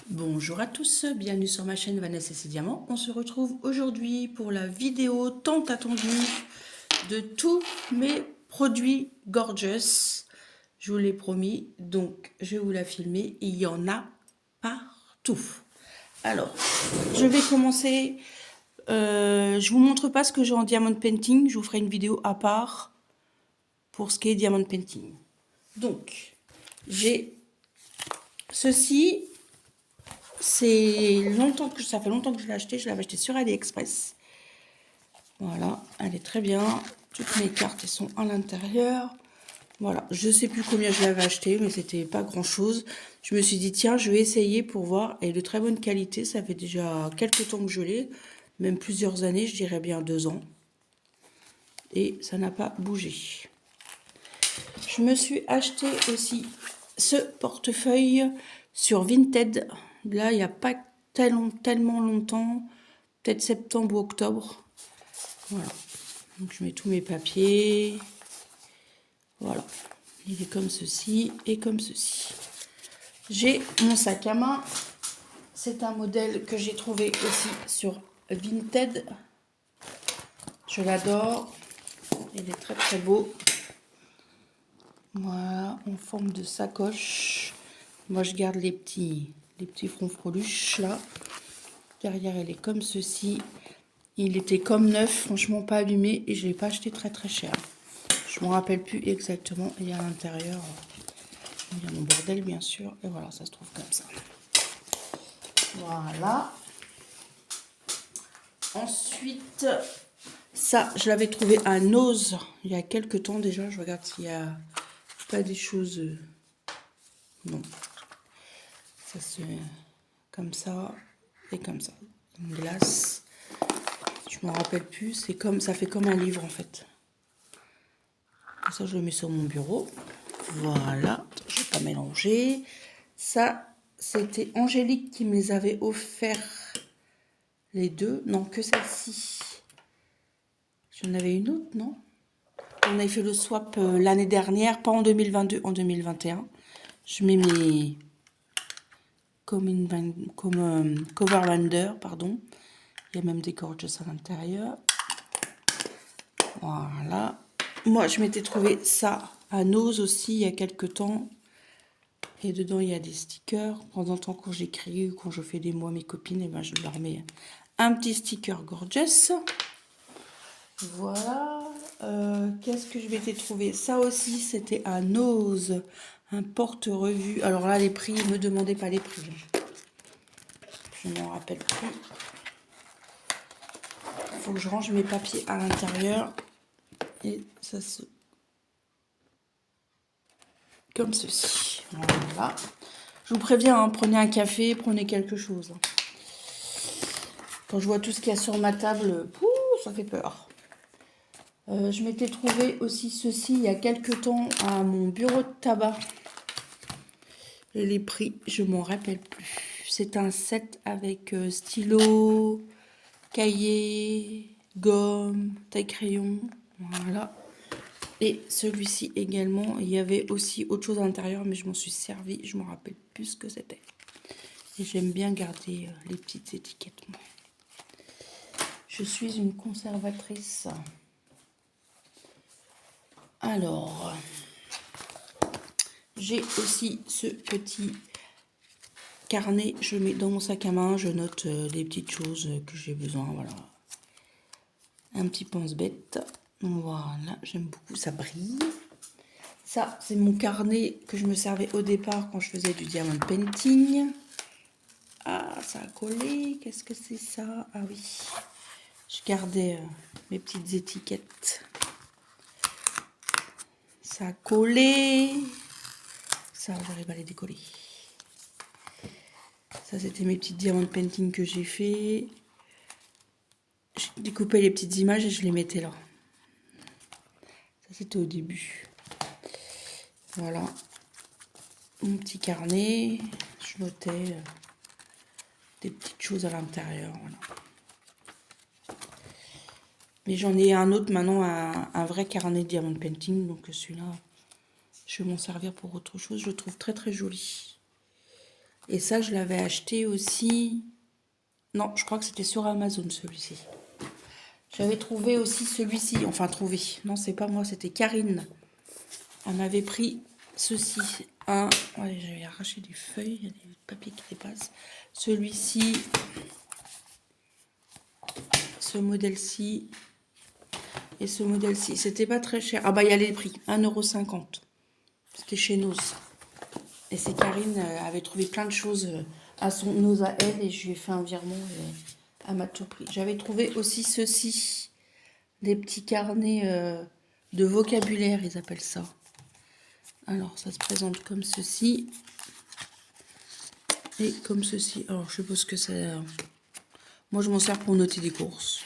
Bonjour à tous, bienvenue sur ma chaîne Vanessa et ses diamants. On se retrouve aujourd'hui pour la vidéo tant attendue de tous mes produits Gorgeous. Je vous l'ai promis, donc je vais vous la filmer. Il y en a partout. Alors, je vais commencer. Je vous montre pas ce que j'ai en diamond painting. Je vous ferai une vidéo à part pour ce qui est diamond painting. Donc, j'ai ceci. Ça fait longtemps que je l'ai acheté. Je l'avais acheté sur AliExpress. Voilà, elle est très bien. Toutes mes cartes elles sont à l'intérieur. Voilà, je sais plus combien je l'avais acheté, mais c'était pas grand chose. Je me suis dit tiens, je vais essayer pour voir. Elle est de très bonne qualité. Ça fait déjà quelques temps que je l'ai, même plusieurs années, je dirais bien 2 ans. Et ça n'a pas bougé. Je me suis acheté aussi ce portefeuille sur Vinted. Là, il n'y a pas tellement longtemps, peut-être septembre ou octobre. Voilà. Donc, je mets tous mes papiers. Voilà. Il est comme ceci et comme ceci. J'ai mon sac à main. C'est un modèle que j'ai trouvé aussi sur Vinted. Je l'adore. Il est très très beau. Voilà, en forme de sacoche. Moi, je garde les petits fronfreluches là. Derrière, elle est comme ceci. Il était comme neuf, franchement pas abîmé. Et je ne l'ai pas acheté très très cher. Je ne me rappelle plus exactement. Et à l'intérieur, il y a mon bordel bien sûr. Et voilà, ça se trouve comme ça. Voilà. Ensuite, ça, je l'avais trouvé à Nose il y a quelques temps déjà. Je regarde s'il n'y a pas des choses... Non. Ça c'est comme ça et comme ça. Une glace. Je me rappelle plus. C'est comme ça fait comme un livre en fait. Et ça je le mets sur mon bureau. Voilà. Je vais pas mélanger. Ça c'était Angélique qui me les avait offerts les deux. Non que celle-ci. J'en avais une autre non. On avait fait le swap l'année dernière, pas en 2022, en 2021. Je mets mes cover Wonder, pardon. Il y a même des gorgeous à l'intérieur. Voilà. Moi, je m'étais trouvé ça à Nose aussi il y a quelques temps. Et dedans, il y a des stickers. Pendant le temps quand j'écris ou quand je fais des mots à mes copines, et ben, je leur mets un petit sticker gorgeous. Voilà. Qu'est-ce que je m'étais trouvé? Ça aussi, c'était à Nose. Un porte-revue. Alors là, les prix, ne me demandez pas les prix. Je ne m'en rappelle plus. Il faut que je range mes papiers à l'intérieur. Et ça se... Comme ceci. Voilà. Je vous préviens, hein, prenez un café, prenez quelque chose. Quand je vois tout ce qu'il y a sur ma table, pouh, ça fait peur. Je m'étais trouvé aussi ceci il y a quelques temps à mon bureau de tabac. Et les prix, je m'en rappelle plus. C'est un set avec stylo, cahier, gomme, taille-crayon. Voilà. Et celui-ci également, il y avait aussi autre chose à l'intérieur, mais je m'en suis servi, je me rappelle plus ce que c'était. Et j'aime bien garder les petites étiquettes. Moi. Je suis une conservatrice. Alors, j'ai aussi ce petit carnet, je le mets dans mon sac à main, je note les petites choses que j'ai besoin, voilà. Un petit pense-bête. Voilà, j'aime beaucoup, ça brille. Ça, c'est mon carnet que je me servais au départ quand je faisais du diamond painting. Ah, ça a collé. Qu'est-ce que c'est ça? Ah oui. Je gardais mes petites étiquettes. Ça a collé. Ça, j'arrive à les décoller. Ça, c'était mes petites diamond painting que j'ai fait. Je découpais les petites images et je les mettais là. Ça, c'était au début. Voilà. Mon petit carnet. Je notais des petites choses à l'intérieur. Voilà. Mais j'en ai un autre maintenant, un vrai carnet de diamond painting. Donc celui-là, je vais m'en servir pour autre chose. Je le trouve très très joli. Et ça, je l'avais acheté aussi... Non, je crois que c'était sur Amazon, celui-ci. J'avais trouvé aussi celui-ci. Enfin, trouvé. Non, c'est pas moi, c'était Karine. Elle m'avait pris ceci. Un... Ouais, j'avais arraché des feuilles. Il y a des papiers qui dépassent. Celui-ci. Ce modèle-ci. Et ce modèle-ci. C'était pas très cher. Ah bah, il y a les prix. 1,50 €. C'était chez Noz. Et c'est Karine avait trouvé plein de choses à son Noz à elle. Et je lui ai fait un virement à ma tout prix. J'avais trouvé aussi ceci. Des petits carnets de vocabulaire, ils appellent ça. Alors, ça se présente comme ceci. Et comme ceci. Alors, je suppose que c'est... Moi, je m'en sers pour noter des courses.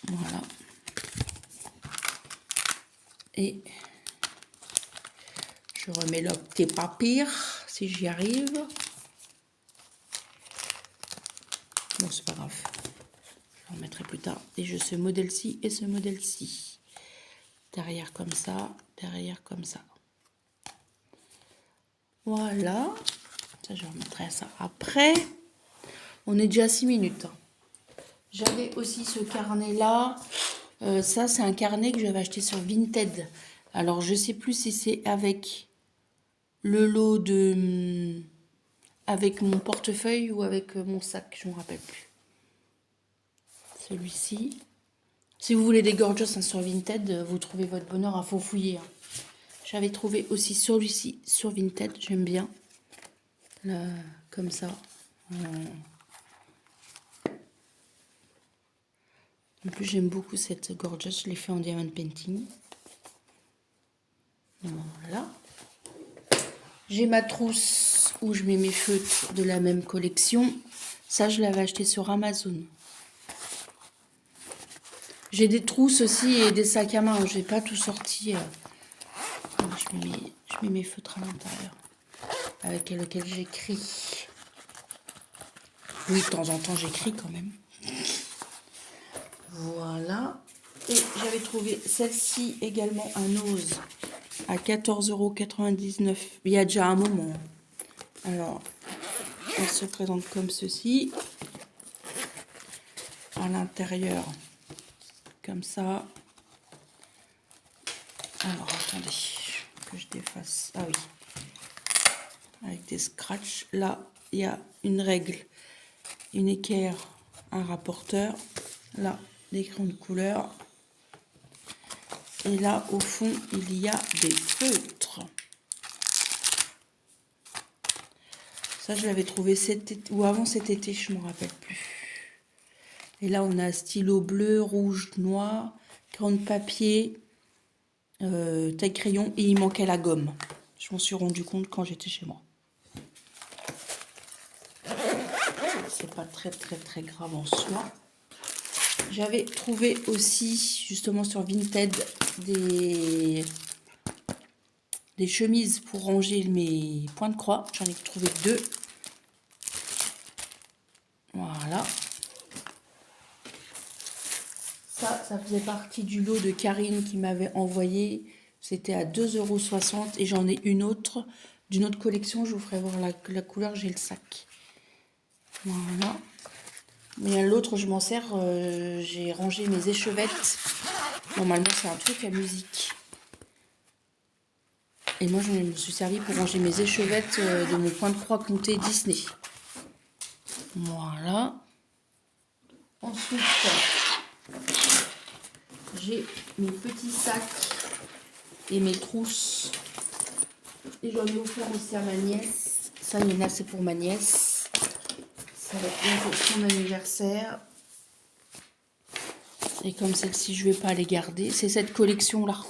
Voilà. Et je remets le petit papier, si j'y arrive. Bon, c'est pas grave. Je le remettrai plus tard. Et je ce modèle-ci et ce modèle-ci. Derrière comme ça, derrière comme ça. Voilà. Ça, je remettrai ça après. On est déjà à 6 minutes. J'avais aussi ce carnet-là. Ça, c'est un carnet que j'avais acheté sur Vinted. Alors, je sais plus si c'est avec le lot de... avec mon portefeuille ou avec mon sac. Je ne me rappelle plus. Celui-ci. Si vous voulez des gorgeous hein, sur Vinted, vous trouvez votre bonheur à faux fouiller. Hein. J'avais trouvé aussi celui-ci sur Vinted. J'aime bien. Là, comme ça. En plus, j'aime beaucoup cette gorgeous. Je l'ai fait en diamond painting. Voilà. J'ai ma trousse où je mets mes feutres de la même collection. Ça, je l'avais acheté sur Amazon. J'ai des trousses aussi et des sacs à main. Je n'ai pas tout sorti. Je mets mes feutres à l'intérieur. Avec lequel j'écris. Oui, de temps en temps, j'écris quand même. Voilà. Et j'avais trouvé celle-ci également à Noz à 14,99 €. Il y a déjà un moment. Alors, elle se présente comme ceci. À l'intérieur, comme ça. Alors, attendez, que je défasse. Ah oui. Avec des scratchs. Là, il y a une règle, une équerre, un rapporteur. Là, des crayons de couleur. Et là, au fond, il y a des feutres. Ça, je l'avais trouvé cet été, ou avant cet été, je ne me rappelle plus. Et là, on a stylo bleu, rouge, noir, crayon de papier, taille crayon, et il manquait la gomme. Je m'en suis rendu compte quand j'étais chez moi. C'est pas très grave en soi. J'avais trouvé aussi, justement sur Vinted, des chemises pour ranger mes points de croix. J'en ai trouvé 2. Voilà. Ça faisait partie du lot de Karine qui m'avait envoyé. C'était à 2,60 € et j'en ai une autre d'une autre collection. Je vous ferai voir la couleur, j'ai le sac. Voilà. Mais l'autre, je m'en sers, j'ai rangé mes échevettes. Normalement, c'est un truc à musique. Et moi, je me suis servi pour ranger mes échevettes de mon point de croix compté Disney. Voilà. Ensuite, j'ai mes petits sacs et mes trousses. Et j'en ai offert aussi à ma nièce. Ça, il y en a, c'est pour ma nièce. Ça va être bientôt son anniversaire. Et comme celle-ci, je ne vais pas les garder. C'est cette collection-là.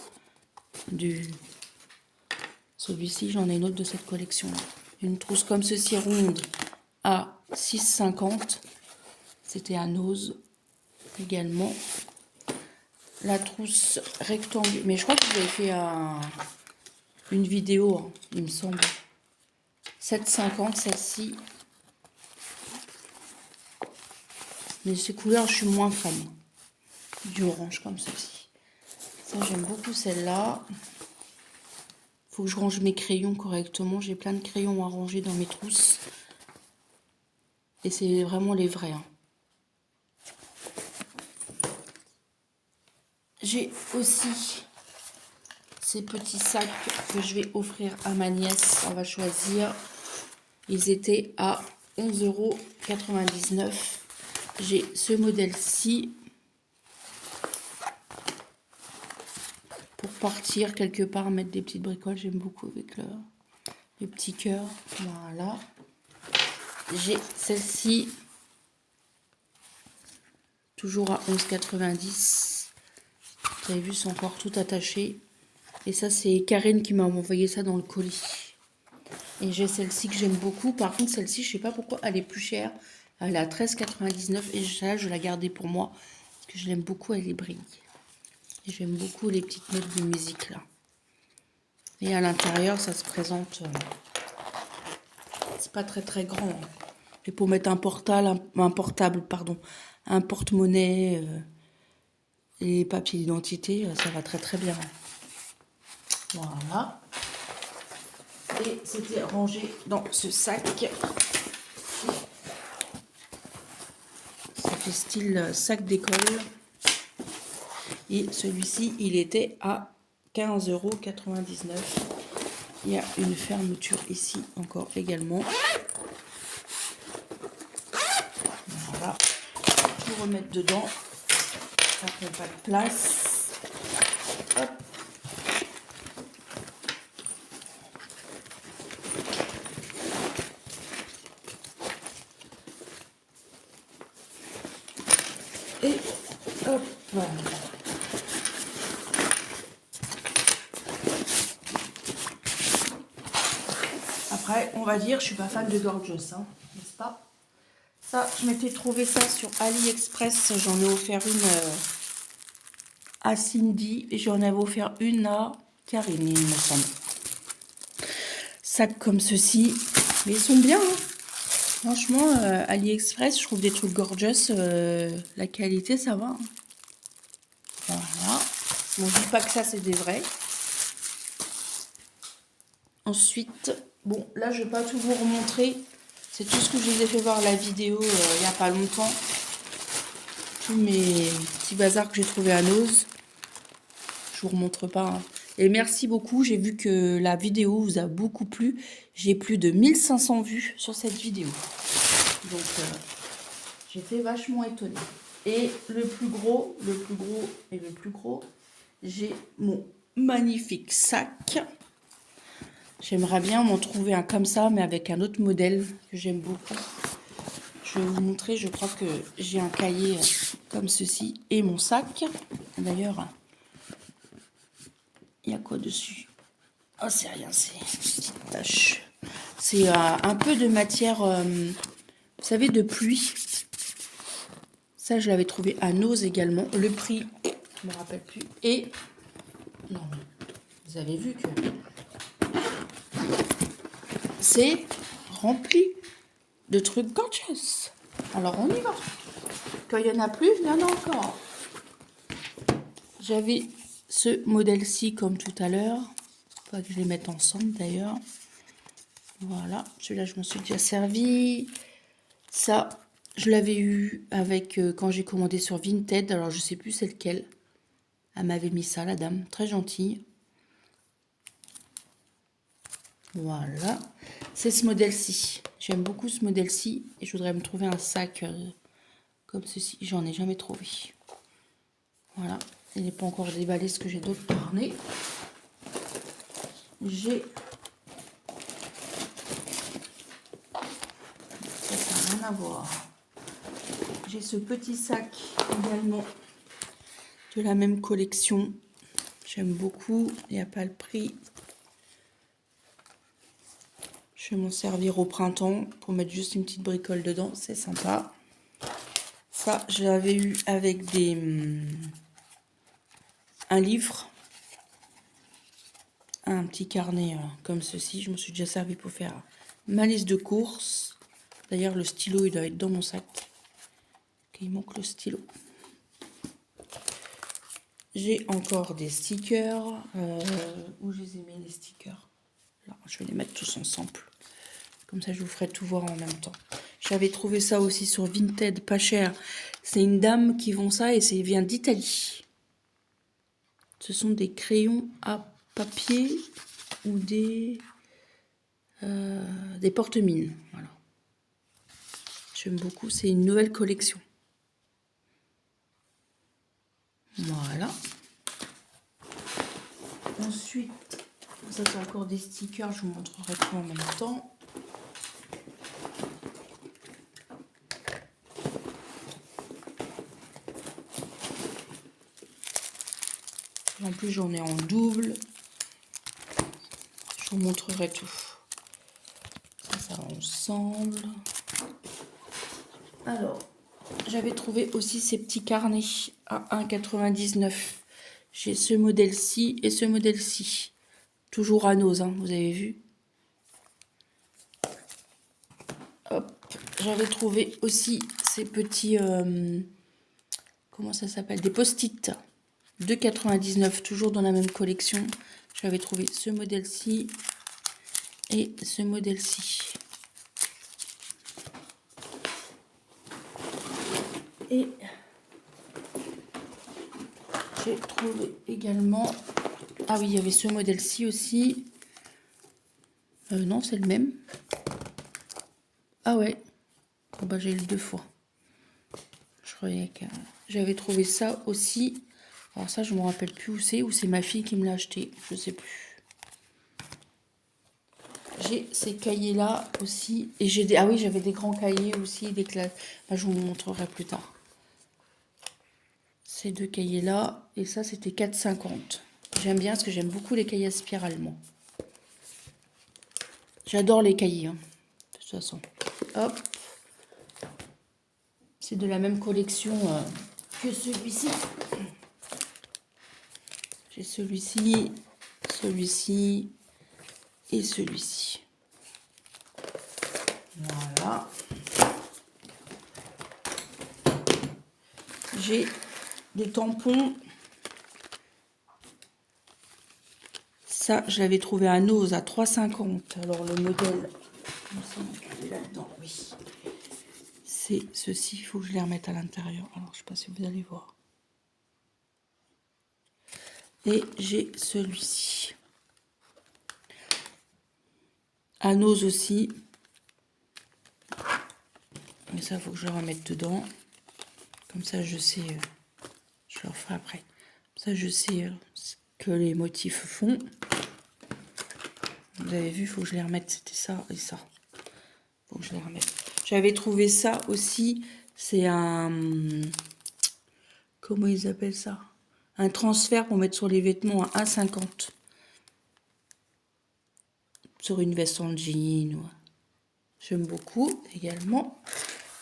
Celui-ci, j'en ai une autre de cette collection-là. Une trousse comme ceci, ronde, à 6,50 €. C'était à Noz également. La trousse rectangulaire. Mais je crois que vous avez fait une vidéo, hein, il me semble. 7,50 € celle-ci. Mais ces couleurs, je suis moins fan. Du orange comme ceci. Ça, j'aime beaucoup celle-là. faut que je range mes crayons correctement. J'ai plein de crayons à ranger dans mes trousses. Et c'est vraiment les vrais. Hein. J'ai aussi ces petits sacs que je vais offrir à ma nièce. On va choisir. Ils étaient à 11,99 €. J'ai ce modèle-ci pour partir quelque part, mettre des petites bricoles. J'aime beaucoup avec les petits cœurs. Voilà. J'ai celle-ci, toujours à 11,90 €. Vous avez vu, c'est encore tout attaché. Et ça, c'est Karine qui m'a envoyé ça dans le colis. Et j'ai celle-ci que j'aime beaucoup. Par contre, celle-ci, je sais pas pourquoi, elle est plus chère. Elle est à 13,99 € et ça, je vais la garder pour moi. Parce que je l'aime beaucoup, elle est brille. Et j'aime beaucoup les petites notes de musique là. Et à l'intérieur, ça se présente... c'est pas très très grand. Hein. Et pour mettre un portable, pardon, un porte-monnaie et papier d'identité, ça va très très bien. Voilà. Et c'était rangé dans ce sac. Ça fait style sac d'école. Et celui-ci, il était à 15,99 €. Il y a une fermeture ici encore également. Voilà. Tout remettre dedans. Ça ne prend pas de place. Hop. Et hop, voilà. Après, on va dire, je suis pas fan de Gorgeous, hein, n'est-ce pas? Ça, je m'étais trouvé ça sur AliExpress. J'en ai offert une à Cindy et j'en avais offert une à Karine, il me semble. Sacs comme ceci, mais ils sont bien. Hein. Franchement, AliExpress, je trouve des trucs gorgeous. La qualité, ça va. Hein. Voilà. Bon, je dis pas que ça, c'est des vrais. Ensuite, bon, là, je vais pas tout vous remontrer. C'est tout ce que je vous ai fait voir la vidéo il n'y a pas longtemps. Tous mes petits bazars que j'ai trouvé à Nose. Je vous remontre pas. Hein. Et merci beaucoup. J'ai vu que la vidéo vous a beaucoup plu. J'ai plus de 1500 vues sur cette vidéo. Donc, j'étais vachement étonnée. Et le plus gros, j'ai mon magnifique sac. J'aimerais bien m'en trouver un comme ça, mais avec un autre modèle que j'aime beaucoup. Je vais vous montrer, je crois que j'ai un cahier comme ceci et mon sac. D'ailleurs, il y a quoi dessus? Oh, c'est rien, c'est une petite tache. C'est un peu de matière, vous savez, de pluie. Ça, je l'avais trouvé à Nose également. Le prix, je ne me rappelle plus. Et, non, vous avez vu que c'est rempli de trucs gorgeous. Alors, on y va. Quand il n'y en a plus, il y en a encore. J'avais ce modèle-ci comme tout à l'heure. Il faut que je les mette ensemble d'ailleurs. Voilà, celui-là, je m'en suis déjà servi. Ça, je l'avais eu avec quand j'ai commandé sur Vinted. Alors, je sais plus c'est lequel. Elle m'avait mis ça, la dame. Très gentille. Voilà. C'est ce modèle-ci. J'aime beaucoup ce modèle-ci. Et je voudrais me trouver un sac comme ceci. J'en ai jamais trouvé. Voilà. Il n'est pas encore déballé ce que j'ai d'autre tourné. J'ai... ça n'a rien à voir. J'ai ce petit sac également de la même collection. J'aime beaucoup. Il n'y a pas le prix. Je vais m'en servir au printemps pour mettre juste une petite bricole dedans. C'est sympa. Ça, je l'avais eu avec un livre. Un petit carnet comme ceci. Je me suis déjà servi pour faire ma liste de courses. D'ailleurs, le stylo, il doit être dans mon sac. Il manque le stylo. J'ai encore des stickers. Où je les ai mis, les stickers? Là, je vais les mettre tous ensemble. Comme ça, je vous ferai tout voir en même temps. J'avais trouvé ça aussi sur Vinted, pas cher. C'est une dame qui vend ça et ça vient d'Italie. Ce sont des crayons à papier ou des porte-mines. Voilà. J'aime beaucoup, c'est une nouvelle collection. Voilà. Ensuite, ça c'est encore des stickers, je vous montrerai tout en même temps. En plus, j'en ai en double. Je vous montrerai tout. Ça va ensemble. Alors, j'avais trouvé aussi ces petits carnets à 1,99 €. J'ai ce modèle-ci et ce modèle-ci. Toujours à Nose, hein, vous avez vu. Hop, j'avais trouvé aussi ces petits... comment ça s'appelle? Des post-it. 2,99 €, toujours dans la même collection. J'avais trouvé ce modèle-ci et ce modèle-ci. Et j'ai trouvé également... Ah oui, il y avait ce modèle-ci aussi. Non, c'est le même. Ah ouais. Bon, bah, j'ai eu 2 fois. Je croyais que... J'avais trouvé ça aussi. Alors ça, je ne me rappelle plus où c'est. Ou c'est ma fille qui me l'a acheté. Je sais plus. J'ai ces cahiers-là aussi. Et j'ai des... Ah oui, j'avais des grands cahiers aussi. Des classes. Bah, je vous montrerai plus tard. Ces 2 cahiers-là. Et ça, c'était 4,50 €. J'aime bien parce que j'aime beaucoup les cahiers à spirale, moi. J'adore les cahiers, hein, de toute façon. Hop. C'est de la même collection que celui-ci. J'ai celui-ci, celui-ci et celui-ci. Voilà. J'ai des tampons. Ça, je l'avais trouvé à Nose à 3,50 €. Alors, le modèle, il me semble qu'il est là-dedans, oui. C'est ceci, il faut que je les remette à l'intérieur. Alors, je ne sais pas si vous allez voir. Et j'ai celui-ci. À Nose aussi. Mais ça, il faut que je le remette dedans. Comme ça, je sais... je le referai après. Comme ça, je sais ce que les motifs font. Vous avez vu, il faut que je les remette. C'était ça et ça. Il faut que je les remette. J'avais trouvé ça aussi. C'est un... Comment ils appellent ça? Un transfert pour mettre sur les vêtements à 1,50 €. Sur une veste en jean. Ouais. J'aime beaucoup également.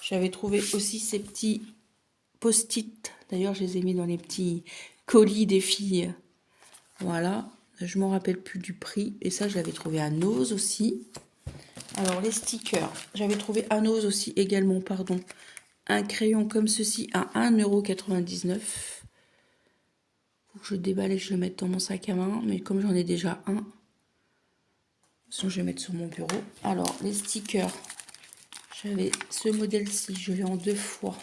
J'avais trouvé aussi ces petits post-it. D'ailleurs, je les ai mis dans les petits colis des filles. Voilà. Je ne me rappelle plus du prix. Et ça, je l'avais trouvé à Nose aussi. Alors, les stickers. J'avais trouvé à Nose aussi également, pardon. Un crayon comme ceci à 1,99 €. Faut que je déballe et je le mette dans mon sac à main. Mais comme j'en ai déjà un, sinon je vais mettre sur mon bureau. Alors, les stickers. J'avais ce modèle-ci. Je l'ai en 2 fois.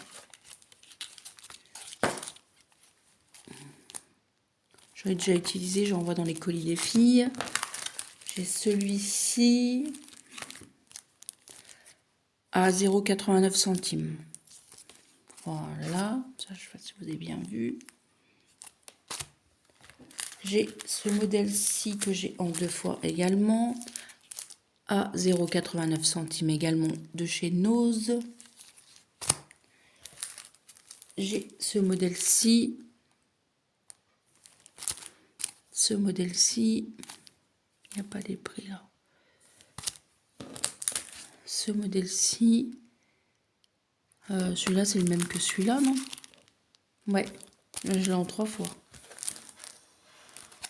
J'en ai déjà utilisé. J'en vois dans les colis des filles. J'ai celui-ci à 0,89 €. Voilà. Ça, je ne sais pas si vous avez bien vu. J'ai ce modèle-ci que j'ai en 2 fois également. À 0,89 € également de chez Nose. J'ai ce modèle-ci. Ce modèle-ci. Il n'y a pas les prix là. Ce modèle-ci. Celui-là, c'est le même que celui-là, non? Ouais, je l'ai en 3 fois.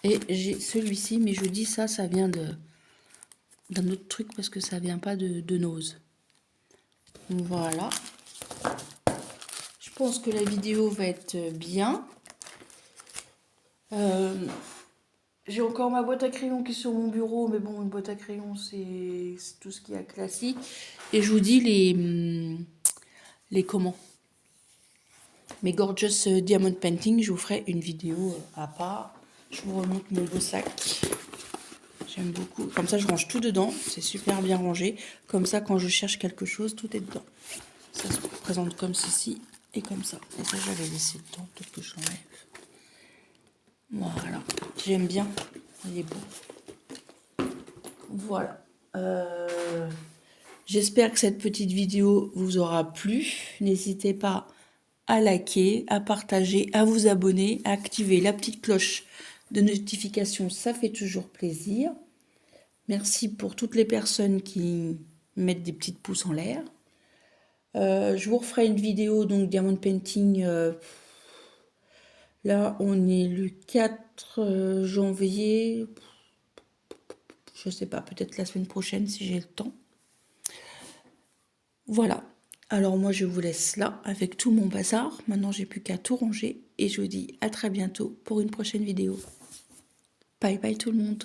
Et j'ai celui-ci, mais je dis ça, ça vient d'un autre truc parce que ça vient pas de Nose. Voilà. Je pense que la vidéo va être bien. J'ai encore ma boîte à crayons qui est sur mon bureau, mais bon, une boîte à crayons, c'est tout ce qu'il y a classique. Et je vous dis les comment? Mes Gorgeous Diamond Painting, je vous ferai une vidéo à part. Je vous remonte mon beau sac. J'aime beaucoup. Comme ça, je range tout dedans. C'est super bien rangé. Comme ça, quand je cherche quelque chose, tout est dedans. Ça se présente comme ceci et comme ça. Et ça, j'avais laissé dedans. Peut-être que je l'enlève. Voilà. J'aime bien. Il est beau. Voilà. J'espère que cette petite vidéo vous aura plu. N'hésitez pas à liker, à partager, à vous abonner, à activer la petite cloche de notification. Ça fait toujours plaisir. Merci pour toutes les personnes qui mettent des petites pouces en l'air. Je vous referai une vidéo, donc Diamond Painting. Là, on est le 4 janvier. Je sais pas, peut-être la semaine prochaine si j'ai le temps. Voilà. Alors moi, je vous laisse là avec tout mon bazar. Maintenant, j'ai plus qu'à tout ranger. Et je vous dis à très bientôt pour une prochaine vidéo. Bye bye tout le monde.